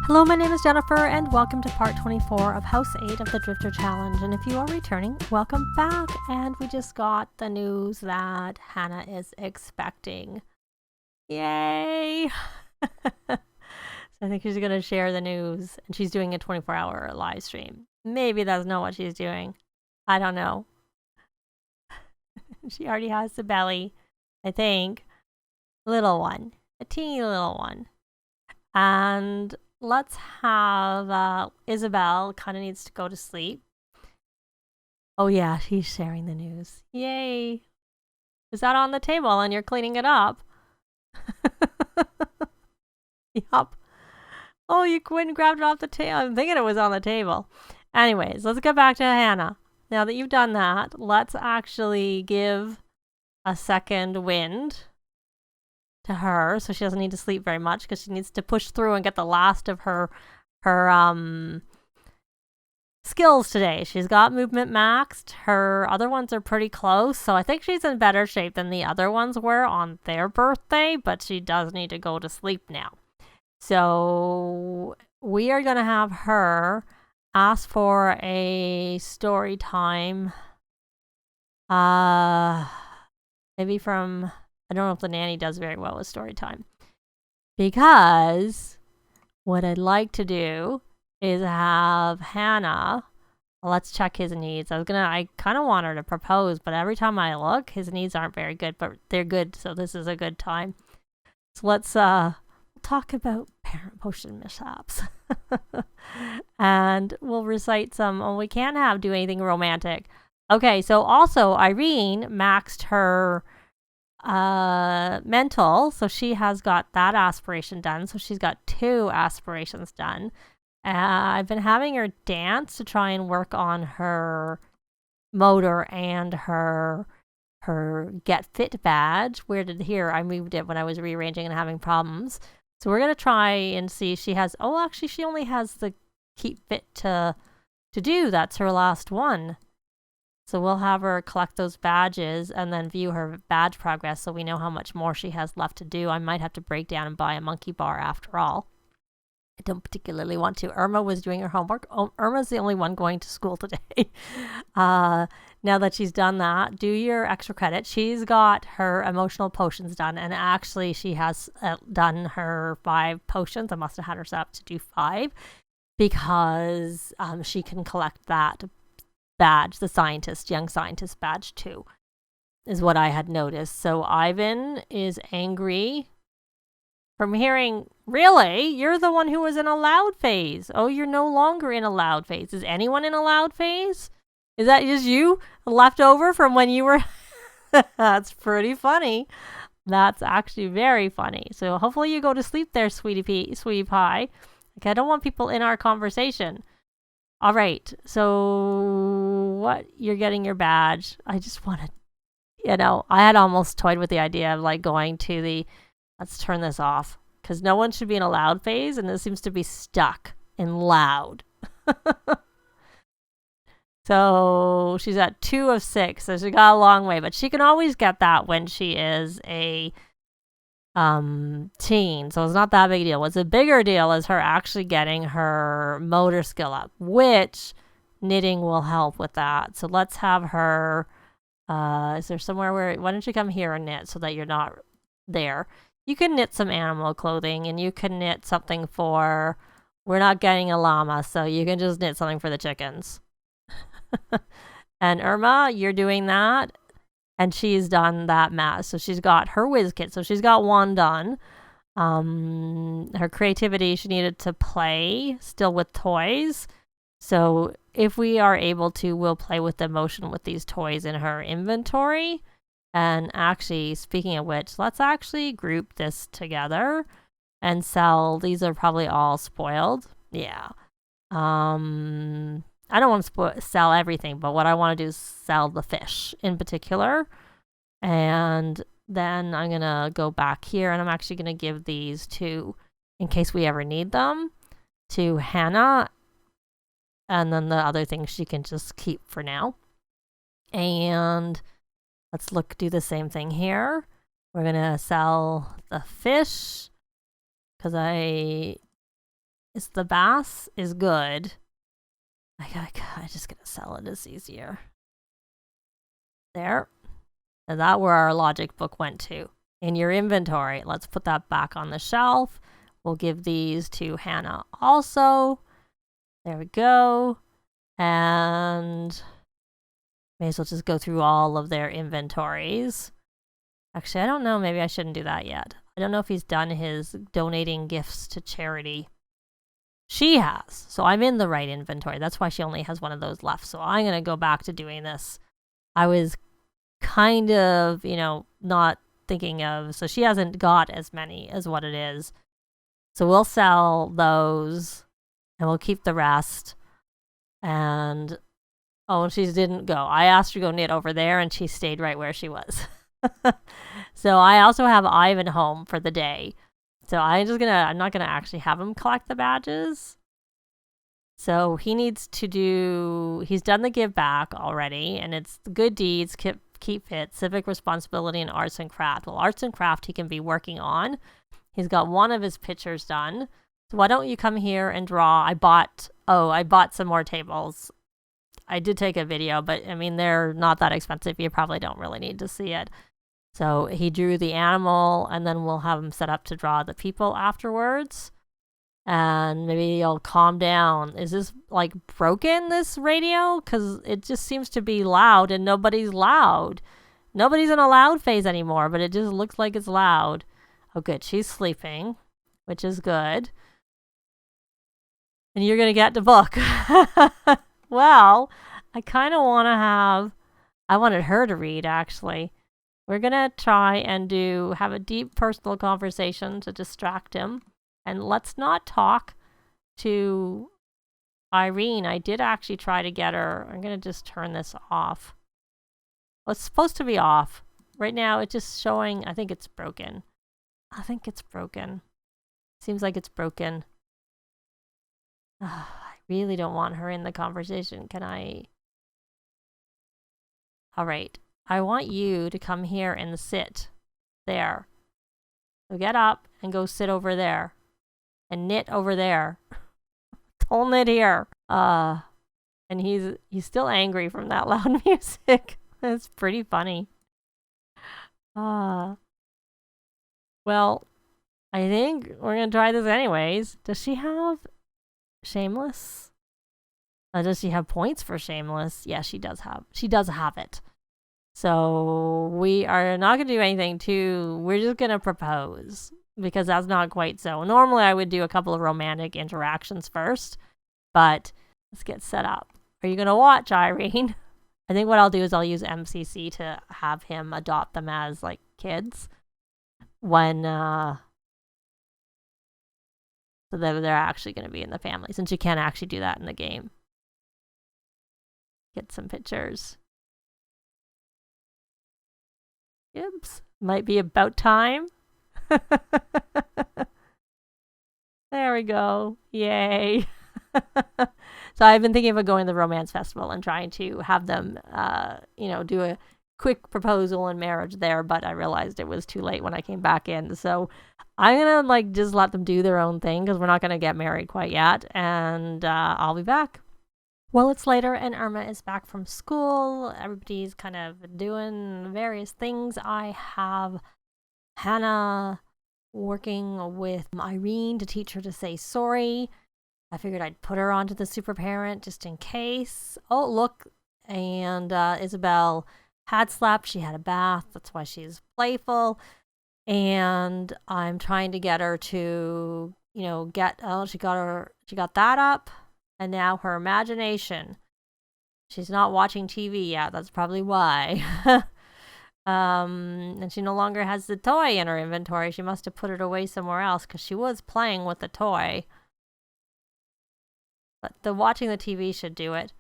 Hello, my name is Jennifer, and welcome to part 24 of House 8 of the Drifter Challenge. And if you are returning, welcome back. And we just got the news that Hannah is expecting. Yay! So I think she's going to share the news, and she's doing a 24-hour live stream. Maybe that's not what she's doing. I don't know. She already has the belly, I think. Little one. A teeny little one. And let's have Isobel kind of needs to go to sleep. Oh yeah, she's sharing the news. Yay. Is that on the table and you're cleaning it up? Yup. Oh, you went and grabbed it off the table. I'm thinking it was on the table. Anyways, let's get back to Hannah. Now that you've done that, let's actually give a second wind to her so she doesn't need to sleep very much, because she needs to push through and get the last of her skills today. She's got movement maxed. Her other ones are pretty close, so I think she's in better shape than the other ones were on their birthday, but she does need to go to sleep now. So we are going to have her ask for a story time. Maybe from, I don't know if the nanny does very well with story time. Because what I'd like to do is have Hannah, let's check his needs. I kind of want her to propose, but every time I look, his needs aren't very good, but they're good, so this is a good time. So let's talk about parent potion mishaps. And we'll recite some, we can't do anything romantic. Okay, so also Irene maxed her mental, so she has got that aspiration done, so she's got 2 aspirations done. I've been having her dance to try and work on her motor and her get fit badge. Here I moved it when I was rearranging and having problems, so we're gonna try and see. She has, actually she only has the keep fit to do. That's her last one. So we'll have her collect those badges and then view her badge progress so we know how much more she has left to do. I might have to break down and buy a monkey bar after all. I don't particularly want to. Irma was doing her homework. Irma's the only one going to school today. Now that she's done that, do your extra credit. She's got her emotional potions done, and actually she has done her 5 potions. I must have had her set up to do 5 because she can collect that badge, the young scientist badge too, is what I had noticed. So Ivan is angry from hearing, really? You're the one who was in a loud phase. Oh, you're no longer in a loud phase. Is anyone in a loud phase? Is that just you left over from when you were? That's pretty funny. That's actually very funny. So hopefully you go to sleep there, sweetie pie. Okay, I don't want people in our conversation. All right, so what? You're getting your badge. I just want to, I had almost toyed with the idea of like going to let's turn this off, because no one should be in a loud phase, and this seems to be stuck in loud. So she's at 2 of 6, so she got a long way, but she can always get that when she is a teen, so it's not that big a deal. What's a bigger deal is her actually getting her motor skill up, which knitting will help with that. So let's have her, is there somewhere why don't you come here and knit so that you're not there? You can knit some animal clothing, and you can knit something we're not getting a llama, so you can just knit something for the chickens. And Irma, you're doing that. And she's done that math. So she's got her whiz kit. So she's got 1 done. Her creativity, she needed to play still with toys. So if we are able to, we'll play with the motion with these toys in her inventory. And actually, speaking of which, let's actually group this together and sell. These are probably all spoiled. Yeah. I don't want to sell everything, but what I want to do is sell the fish in particular. And then I'm going to go back here, and I'm actually going to give these to, in case we ever need them, to Hannah. And then the other things she can just keep for now. And let's do the same thing here. We're going to sell the fish because I is the bass is good. I just gonna sell it. It's easier. There. And that's where our logic book went to. In your inventory. Let's put that back on the shelf. We'll give these to Hannah also. There we go. And may as well just go through all of their inventories. Actually, I don't know. Maybe I shouldn't do that yet. I don't know if he's done his donating gifts to charity. She has. So I'm in the right inventory. That's why she only has one of those left. So I'm going to go back to doing this. I was kind of, not thinking of. So she hasn't got as many as what it is. So we'll sell those and we'll keep the rest. And she didn't go. I asked her to go knit over there and she stayed right where she was. So I also have Ivan home for the day. So I'm not gonna actually have him collect the badges. So he needs to he's done the give back already, and it's good deeds, keep fit, civic responsibility, and arts and craft. Well, arts and craft he can be working on. He's got one of his pictures done. So why don't you come here and draw? I bought some more tables. I did take a video, but they're not that expensive. You probably don't really need to see it. So he drew the animal, and then we'll have him set up to draw the people afterwards. And maybe he'll calm down. Is this broken, this radio? Because it just seems to be loud and nobody's loud. Nobody's in a loud phase anymore, but it just looks like it's loud. Oh, good. She's sleeping, which is good. And you're going to get the book. Well, I kind of want to I wanted her to read, actually. We're going to try and have a deep personal conversation to distract him. And let's not talk to Irene. I did actually try to get her. I'm going to just turn this off. Well, it's supposed to be off. Right now, it's just showing, I think it's broken. Seems like it's broken. I really don't want her in the conversation. Can I? All right. I want you to come here and sit there. So get up and go sit over there and knit over there. Don't knit here. And he's still angry from that loud music. It's pretty funny. Well, I think we're going to try this anyways. Does she have Shameless? Does she have points for Shameless? Yeah, she does have it. So we are not going to do anything we're just going to propose, because that's not quite so. Normally I would do a couple of romantic interactions first, but let's get set up. Are you going to watch, Irene? I think what I'll do is I'll use MCC to have him adopt them as kids when so that they're actually going to be in the family, since you can't actually do that in the game. Get some pictures. Oops, might be about time. There we go. Yay. So I've been thinking of going to the romance festival and trying to have them, do a quick proposal and marriage there, but I realized it was too late when I came back in. So I'm going to just let them do their own thing, because we're not going to get married quite yet. And I'll be back. Well, it's later and Irma is back from school. Everybody's kind of doing various things. I have Hannah working with Irene to teach her to say sorry. I figured I'd put her onto the super parent just in case. Oh, look. And Isobel had slept. She had a bath. That's why she's playful. And I'm trying to get her to, she got that up. And now her imagination. She's not watching TV yet. That's probably why. And she no longer has the toy in her inventory. She must have put it away somewhere else, because she was playing with the toy. But watching the TV should do it.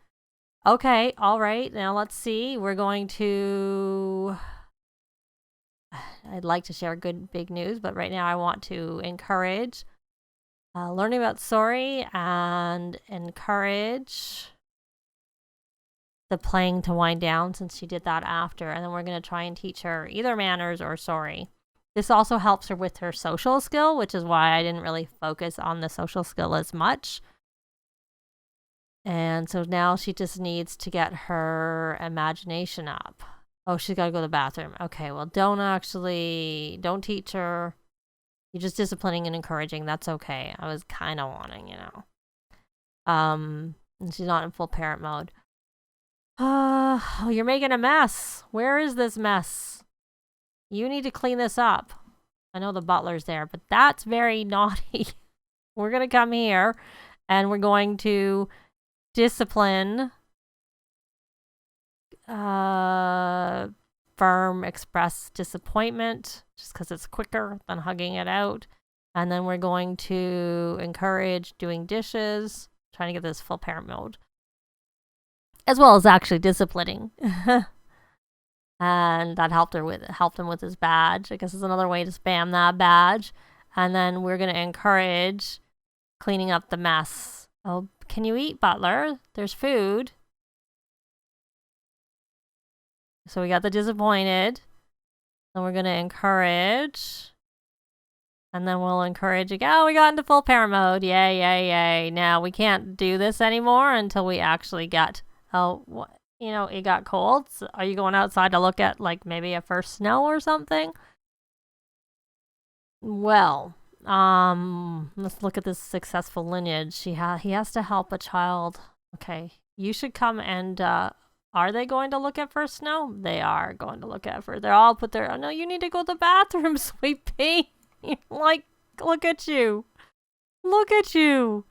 Okay, all right. Now let's see. We're going to... I'd like to share good big news, but right now I want to encourage... learning about sorry and encourage the playing to wind down, since she did that after. And then we're going to try and teach her either manners or sorry. This also helps her with her social skill, which is why I didn't really focus on the social skill as much. And so now she just needs to get her imagination up. Oh, she's got to go to the bathroom. Okay, well, don't teach her. You're just disciplining and encouraging. That's okay. I was kind of wanting, And she's not in full parent mode. Oh, you're making a mess. Where is this mess? You need to clean this up. I know the butler's there, but that's very naughty. We're going to come here and we're going to discipline firm express disappointment just because it's quicker than hugging it out. And then we're going to encourage doing dishes, trying to get this full parent mode, as well as actually disciplining. And that helped him with his badge. I guess is another way to spam that badge. And then we're going to encourage cleaning up the mess. Oh, can you eat, butler? There's food. So we got the disappointed. And we're going to encourage. And then we'll encourage again. Oh, we got into full parent mode. Yay, yay, yay. Now we can't do this anymore until we actually get, it got cold. So are you going outside to look at like maybe a first snow or something? Well, let's look at this successful lineage. He has to help a child. Okay, you should come and, are they going to look at first snow? They are going to look at first. They're all put their, oh no, you need to go to the bathroom, sweet pea. Like, look at you. Look at you.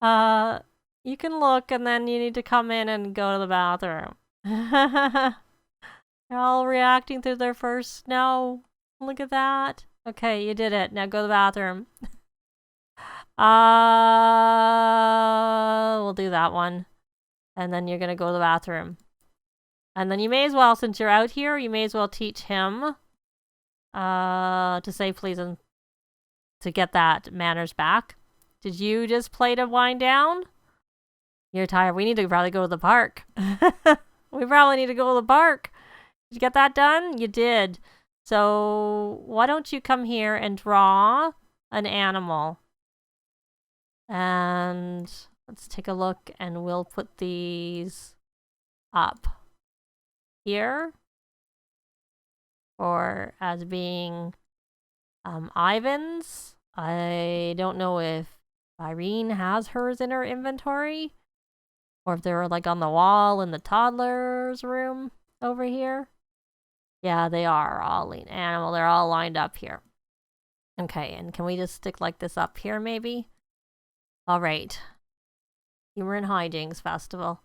You can look and then you need to come in and go to the bathroom. They're all reacting to their first snow. Look at that. Okay, you did it. Now go to the bathroom. We'll do that one. And then you're going to go to the bathroom. And then you may as well, since you're out here, you may as well teach him to say please and to get that manners back. Did you just play to wind down? You're tired. We need to probably go to the park. We probably need to go to the park. Did you get that done? You did. So why don't you come here and draw an animal? And let's take a look and we'll put these up here or as being Ivan's. I don't know if Irene has hers in her inventory or if they're like on the wall in the toddler's room over here. Yeah, they are all animal. They're all lined up here. Okay, and can we just stick like this up here maybe? All right. You were in Hijinks Festival.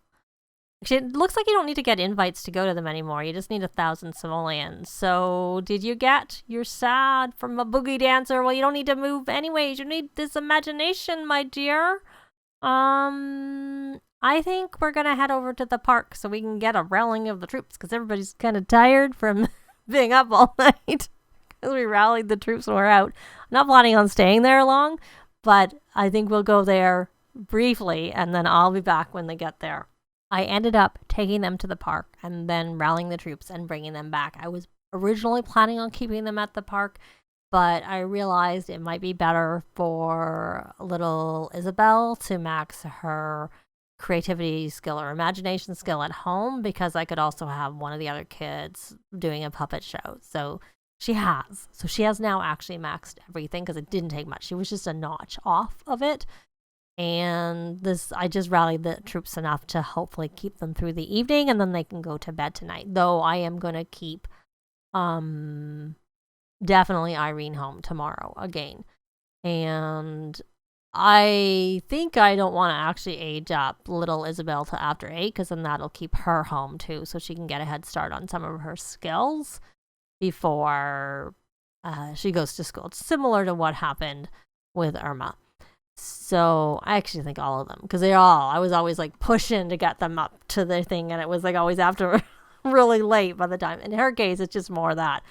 Actually, it looks like you don't need to get invites to go to them anymore. You just need 1,000 simoleons. So, did you get your sad from a boogie dancer? Well, you don't need to move anyways. You need this imagination, my dear. I think we're gonna head over to the park so we can get a rallying of the troops because everybody's kind of tired from being up all night because we rallied the troops when we're out. I'm not planning on staying there long, but I think we'll go there briefly and then I'll be back when they get there. I ended up taking them to the park and then rallying the troops and bringing them back. I was originally planning on keeping them at the park, but I realized it might be better for little Isobel to max her creativity skill or imagination skill at home because I could also have one of the other kids doing a puppet show. So she has now actually maxed everything because it didn't take much. She was just a notch off of it. And I just rallied the troops enough to hopefully keep them through the evening and then they can go to bed tonight. Though I am going to keep definitely Irene home tomorrow again. And I think I don't want to actually age up little Isobel to after 8 because then that'll keep her home too so she can get a head start on some of her skills before she goes to school. It's similar to what happened with Irma. So I actually think all of them because I was always like pushing to get them up to their thing and it was like always after really late by the time. In her case, it's just more that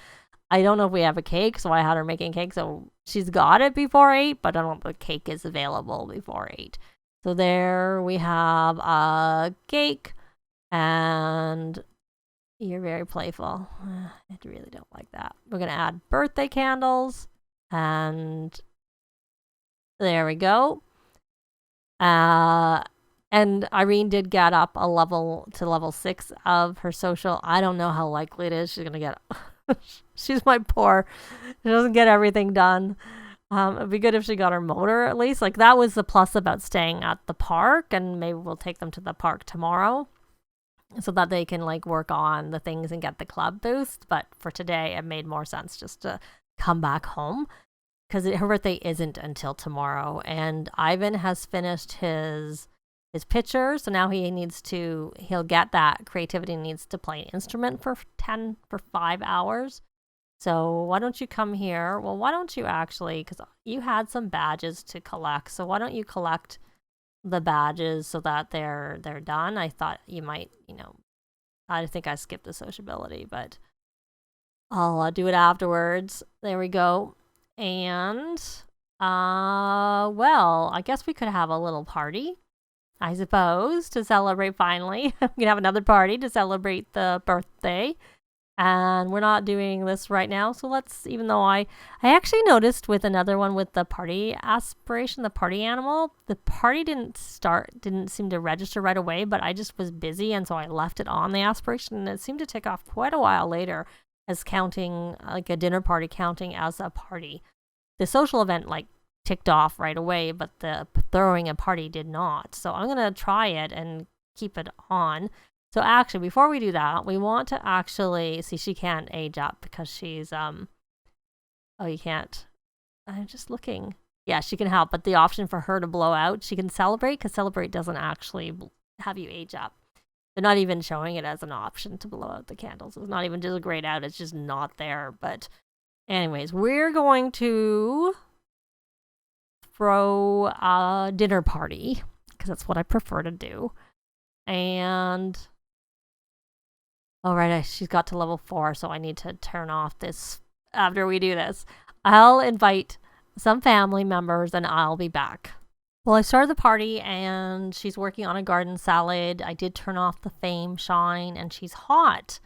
I don't know if we have a cake, so I had her making cake. So she's got it before 8, but I don't know if the cake is available before 8. So there we have a cake and You're very playful. I really don't like that. We're going to add birthday candles. And there we go. And Irene did get up a level to level 6 of her social. I don't know how likely it is she's going to get. She's my poor. She doesn't get everything done. It'd be good if she got her motor at least. Like, that was the plus about staying at the park, and maybe we'll take them to the park tomorrow so that they can like work on the things and get the club boost. But for today, it made more sense just to come back home because her birthday isn't until tomorrow. And Ivan has finished his picture, so now he'll get that creativity, needs to play an instrument for 5 hours. So why don't you come here? Well, why don't you actually, because you had some badges to collect, so why don't you collect the badges so that they're done? I thought you might, I think I skipped the sociability, but I'll do it afterwards. There we go. And well, I guess we could have a little party, I suppose, to celebrate finally. We can have another party to celebrate the birthday. And we're not doing this right now, so let's, even though I actually noticed with another one with the party aspiration, the party animal, the party didn't seem to register right away, but I just was busy, and so I left it on the aspiration, and it seemed to take off quite a while later as counting, like a dinner party counting as a party. The social event, like, ticked off right away, but the throwing a party did not. So I'm going to try it and keep it on. So actually, before we do that, we want to actually see, she can't age up because she's oh, you can't. I'm just looking. Yeah, she can help, but the option for her to blow out, she can celebrate, because celebrate doesn't actually have you age up. They're not even showing it as an option to blow out the candles. It's not even just grayed out. It's just not there. But anyways, we're going to throw a dinner party because that's what I prefer to do. And all right, she's got to level 4, so I need to turn off this after we do this. I'll invite some family members and I'll be back. Well, I started the party and she's working on a garden salad. I did turn off the fame shine and she's hot,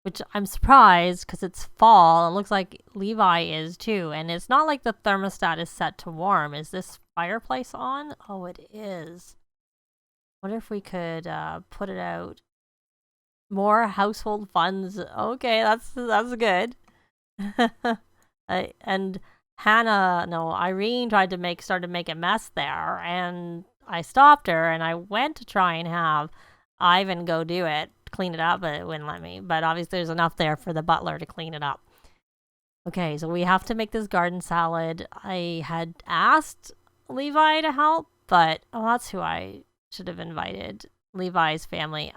which I'm surprised because it's fall. It looks like Levi is too. And it's not like the thermostat is set to warm. Is this fireplace on? Oh, it is. Wonder if we could put it out. More household funds. Okay, that's good. And Irene started to make a mess there, and I stopped her, and I went to try and have Ivan go do it, clean it up, but it wouldn't let me. But obviously there's enough there for the butler to clean it up. Okay, so we have to make this garden salad. I had asked Levi to help, but that's who I should have invited. Levi's family.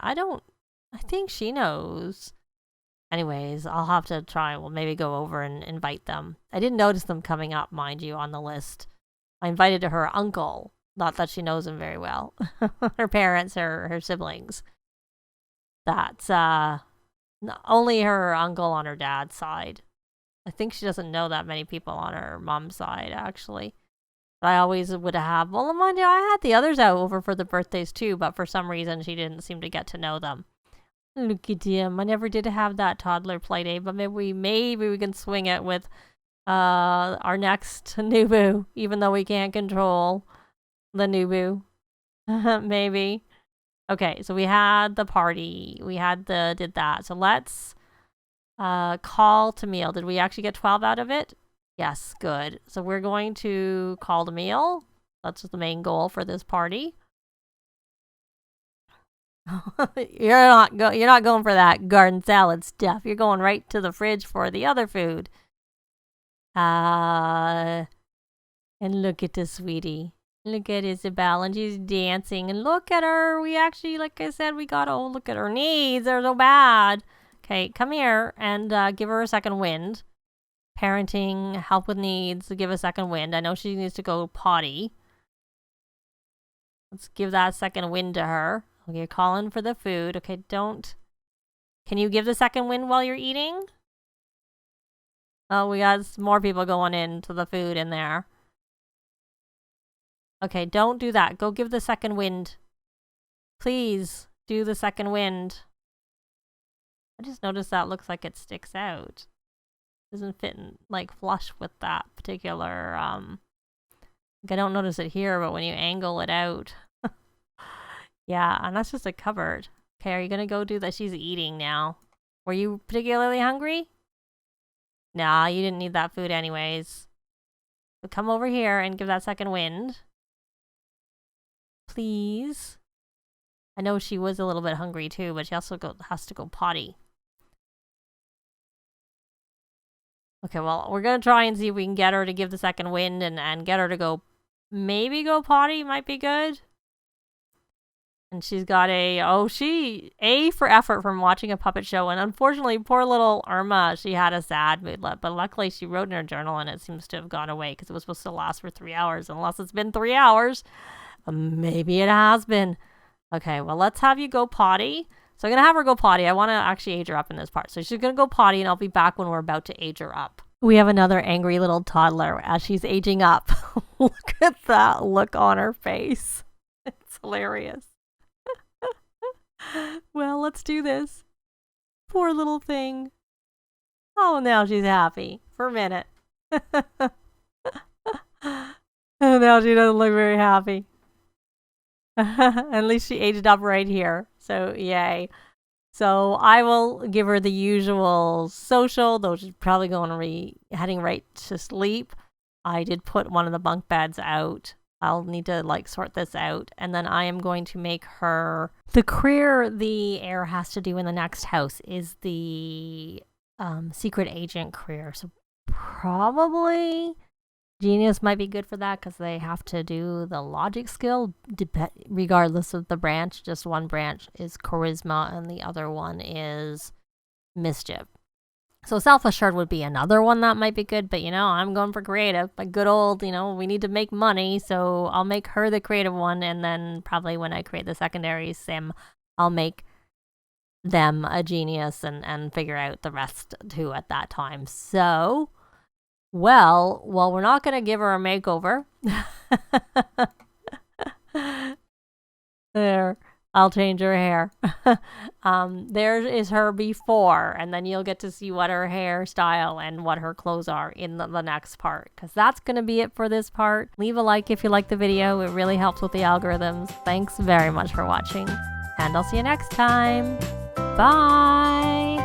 I think she knows. Anyways, I'll have to try. We'll maybe go over and invite them. I didn't notice them coming up, mind you, on the list. I invited her uncle. Not that she knows him very well. Her parents, her siblings. That's only her uncle on her dad's side. I think she doesn't know that many people on her mom's side, actually. But I always would have. Well, mind you, I had the others out over for the birthdays too, but for some reason she didn't seem to get to know them. Look at him. I never did have that toddler play day, but maybe we can swing it with our next Nubu, even though we can't control the Nubu. Maybe. Okay, so we had the party. We did that. So let's call to meal. Did we actually get 12 out of it? Yes, good. So we're going to call to meal. That's the main goal for this party. You're not going for that garden salad stuff. You're going right to the fridge for the other food. And look at this sweetie. Look at Isobel, and she's dancing. And look at her. We actually, like I said, look at her knees. They're so bad. Okay, come here and give her a second wind. Parenting, help with needs, give a second wind. I know she needs to go potty. Let's give that second wind to her. Okay, you're calling for the food. Okay, can you give the second wind while you're eating? Oh, we got more people going into the food in there. Okay, don't do that. Go give the second wind. Please do the second wind. I just noticed that looks like it sticks out. Doesn't fit in, like, flush with that particular, I don't notice it here, but when you angle it out. Yeah, and that's just a cupboard. Okay, are you gonna go do that? She's eating now. Were you particularly hungry? Nah, you didn't need that food anyways. So come over here and give that second wind. Please. I know she was a little bit hungry too, but she also has to go potty. Okay, well, we're gonna try and see if we can get her to give the second wind and get her to go, maybe go potty might be good. And she's got A for effort from watching a puppet show. And unfortunately, poor little Irma, she had a sad moodlet. But luckily, she wrote in her journal and it seems to have gone away because it was supposed to last for 3 hours. Unless it's been 3 hours. Maybe it has been. Okay, well, let's have you go potty. So I'm going to have her go potty. I want to actually age her up in this part. So she's going to go potty and I'll be back when we're about to age her up. We have another angry little toddler as she's aging up. Look at that look on her face. It's hilarious. Well, let's do this. Poor little thing. Oh, now she's happy for a minute. And now she doesn't look very happy. At least she aged up right here. So, yay. So, I will give her the usual social, though she's probably heading right to sleep. I did put one of the bunk beds out. I'll need to like sort this out. And then I am going to make her... The career the heir has to do in the next house is the secret agent career. So probably genius might be good for that because they have to do the logic skill regardless of the branch. Just one branch is charisma and the other one is mischief. So self-assured would be another one that might be good, but I'm going for creative. Like good old, we need to make money, so I'll make her the creative one, and then probably when I create the secondary sim, I'll make them a genius and figure out the rest too at that time. So, well, we're not going to give her a makeover. There. I'll change her hair. There is her before, and then you'll get to see what her hairstyle and what her clothes are in the next part, because that's going to be it for this part. Leave a like if you like the video. It really helps with the algorithms. Thanks very much for watching, and I'll see you next time. Bye!